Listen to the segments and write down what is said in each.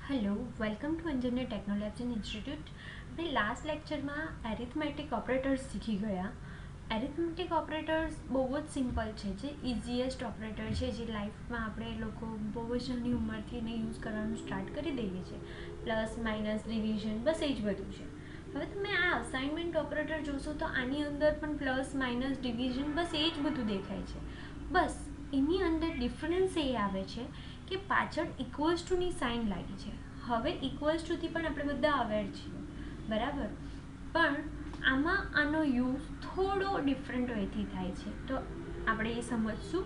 Hello, welcome to engineer technology institute. આપણે last લેક્ચરમાં arithmetic operators શીખી ગયા. એરિથમેટિક ઓપરેટર્સ બહુ જ સિમ્પલ છે, જે ઇઝીએસ્ટ ઓપરેટર છે, જે લાઈફમાં આપણે લોકો બહુ જ નાની ઉંમરથી એને યુઝ કરવાનું સ્ટાર્ટ કરી દઈએ છીએ. પ્લસ માઇનસ ડિવિઝન બસ એ જ બધું છે. હવે તમે આ અસાઇનમેન્ટ ઓપરેટર જોશો તો આની અંદર પણ પ્લસ માઇનસ ડિવિઝન બસ એ જ બધું દેખાય છે. બસ એની અંદર ડિફરન્સ એ આવે છે કે પાછળ ઇક્વલ્સ ટુની સાઇન લાગી છે. હવે ઇક્વલ્સ ટુથી પણ આપણે બધા અવેર છીએ, બરાબર, પણ આમાં આનો યુઝ થોડો ડિફરન્ટ વેથી થાય છે, તો આપણે એ સમજશું.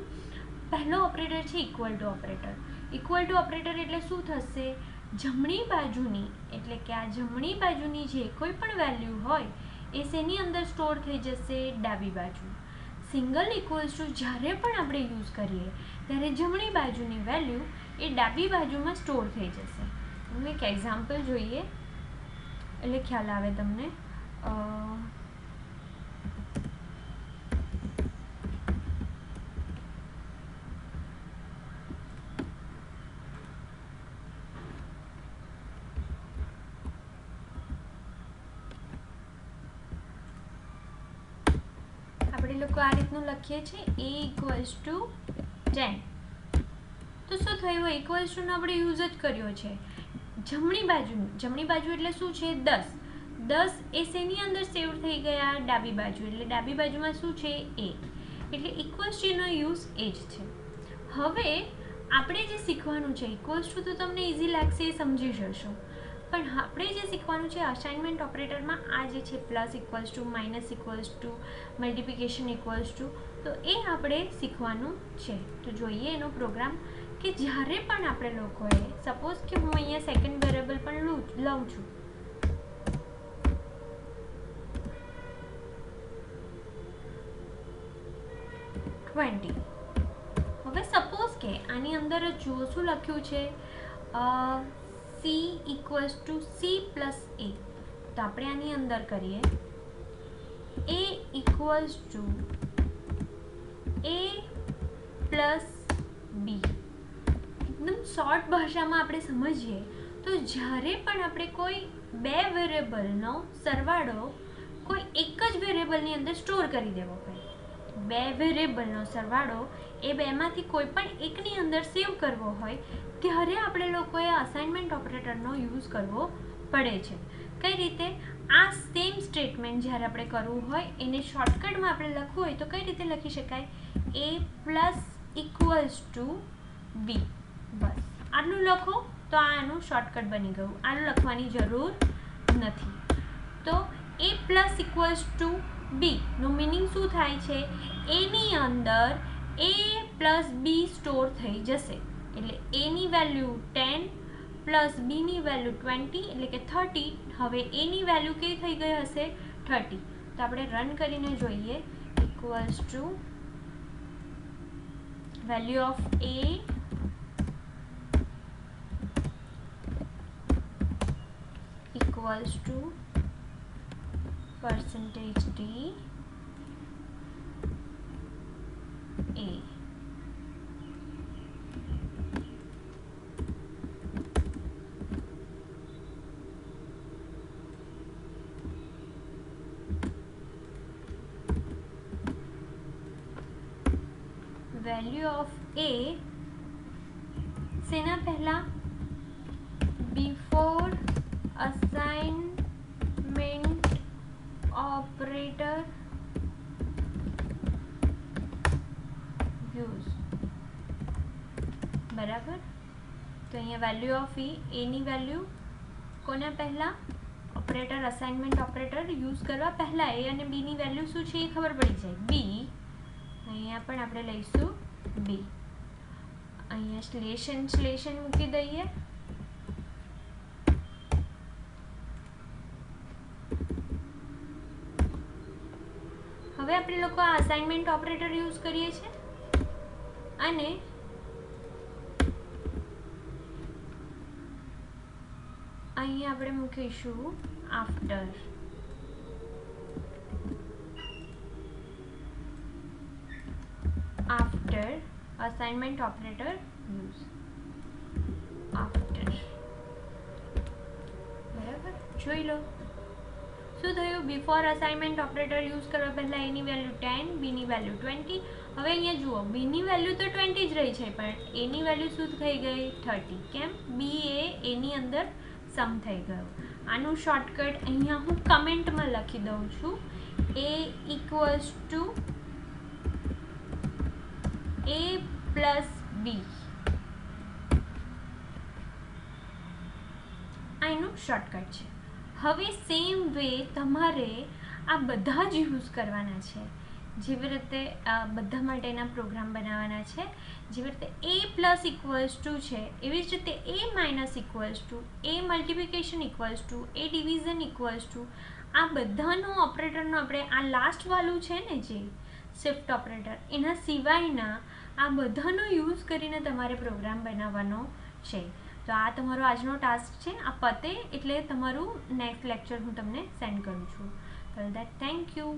પહેલો ઓપરેટર છે equal to operator. Equal to operator એટલે શું થશે? જમણી બાજુની, એટલે કે આ જમણી બાજુની જે કોઈ પણ વેલ્યુ હોય એ શેની અંદર સ્ટોર થઈ જશે? ડાબી બાજુ. સિંગલ ઇક્વલ્સ ટુ જ્યારે પણ આપણે યુઝ કરીએ ત્યારે જમણી બાજુની વેલ્યુ એ ડાબી બાજુમાં સ્ટોર થઈ જશે. એનું એક એક્ઝામ્પલ જોઈએ એટલે ખ્યાલ આવે તમને. આપણે લોકો આ રીતનું લખીએ છીએ a ઇક્વલ્સ ટુ 10. તો શું થયું? ઇક્વલ્સ ટુનો આપણે યુઝ જ કર્યો છે. જમણી બાજુ એટલે શું છે? 10. 10 એ શેની અંદર સેવ થઈ ગયા? ડાબી બાજુ. એટલે ડાબી બાજુમાં શું છે? a. એટલે ઇક્વલ્સ ટુનો યુઝ એ જ છે. હવે આપણે જે શીખવાનું છે, ઇક્વલ્સ ટુ તો તમને ઇઝી લાગશે, એ સમજી જશો, પણ આપણે જે શીખવાનું છે અસાઇનમેન્ટ ઓપરેટરમાં આ જે છે plus equals to, minus equals two, multiplication equals two, તો એ આપણે શીખવાનું છે. તો જોઈએ એનો પ્રોગ્રામ કે જ્યારે પણ આપણે લોકોએ સપોઝ કે હું અહીંયા સેકન્ડ વેરિયેબલ પણ લઉં છું, હવે સપોઝ કે આની અંદર જુઓ શું લખ્યું છે, C equals to C plus A. તો આપણે આની અંદર કરીએ A equals to A plus B. એકદમ શોર્ટ ભાષામાં આપણે સમજીએ તો જ્યારે પણ આપણે કોઈ બે વેરિયેબલનો સરવાળો કોઈ એક જ વેરિયેબલની અંદર સ્ટોર કરી દેવો હોય, બે વેરિયેબલનો સરવાળો એ બેમાંથી કોઈ પણ એકની અંદર સેવ કરવો હોય, ત્યારે આપણે લોકોએ અસાઇનમેન્ટ ઓપરેટરનો યુઝ કરવો પડે છે. કઈ રીતે? આ સેમ સ્ટેટમેન્ટ જ્યારે આપણે કરવું હોય એને શોર્ટકટમાં આપણે લખવું હોય તો કઈ રીતે લખી શકાય? એ પ્લસ ઇક્વલ્સ ટુ બી. બસ આટલું લખો તો આનું શોર્ટકટ બની ગયું. આનું લખવાની જરૂર નથી. તો એ પ્લસ ઇક્વલ્સ ટુ બી નું મિનિંગ શું થાય છે? એની અંદર એ પ્લસ બી સ્ટોર થઈ જશે. એટલે એની વેલ્યુ 10 પ્લસ બીની વેલ્યુ 20 એટલે કે 30. હવે એની વેલ્યુ કેવી થઈ ગઈ હશે? 30. તો આપણે રન કરીને જોઈએ. Equals to value of A equals to percentage d a. Value of a સેના પહેલા? before assignment operator use. બરાબર. તો અહીંયા વેલ્યુ ઓફ એની વેલ્યુ કોના પહેલા? ઓપરેટર, અસાઇનમેન્ટ ઓપરેટર યુઝ કરવા પહેલા એ અને બીની વેલ્યુ શું છે એ ખબર પડી જાય. બી અહીંયા પણ આપણે લઈશું બી. અહીંયા સ્લેશન મૂકી દઈએ. હવે આપણે લોકો આ અસાઇનમેન્ટ ઓપરેટર યુઝ કરીએ છીએ અને અહીંયા આપણે મૂકીશું after. assignment operator use after. જોઈ લો શું થયું. બિફોર અસાઇનમેન્ટ ઓપરેટર યુઝ કરવા પહેલાં એની વેલ્યુ 10, બીની વેલ્યુ 20. હવે અહીંયા જુઓ, બીની વેલ્યુ તો 20 જ રહી છે, પણ એની વેલ્યુ શું થઈ ગઈ 30. કેમ? બી એ એની અંદર સમ થઈ ગયો. આનું શોર્ટકટ અહીંયા હું કમેન્ટમાં લખી દઉં છું. એ ઇક્વલ્સ ટુ એ પ્લસ બી. આ એનું શોર્ટકટ છે. હવે સેમ વે તમારે આ બધા જ યુઝ કરવાના છે. જેવી રીતે બધા માટેના પ્રોગ્રામ બનાવવાના છે. જેવી રીતે એ પ્લસ ઇક્વલ્સ ટુ છે, એવી જ રીતે એ માઇનસ ઇક્વલ્સ ટુ, એ મલ્ટિપ્લિકેશન ઇક્વલ્સ ટુ, એ ડિવિઝન ઇક્વલ્સ ટુ, આ બધાનું ઓપરેટરનું આપણે આ લાસ્ટ વાળું છે ને જે શિફ્ટ ઓપરેટર, એના સિવાયના આ બધાનો યુઝ કરીને તમારે પ્રોગ્રામ બનાવવાનો છે. તો આ તમારો આજનો ટાસ્ક છે. આ પતે એટલે તમારું નેક્સ્ટ લેક્ચર હું તમને સેન્ડ કરું છું. For that thank you.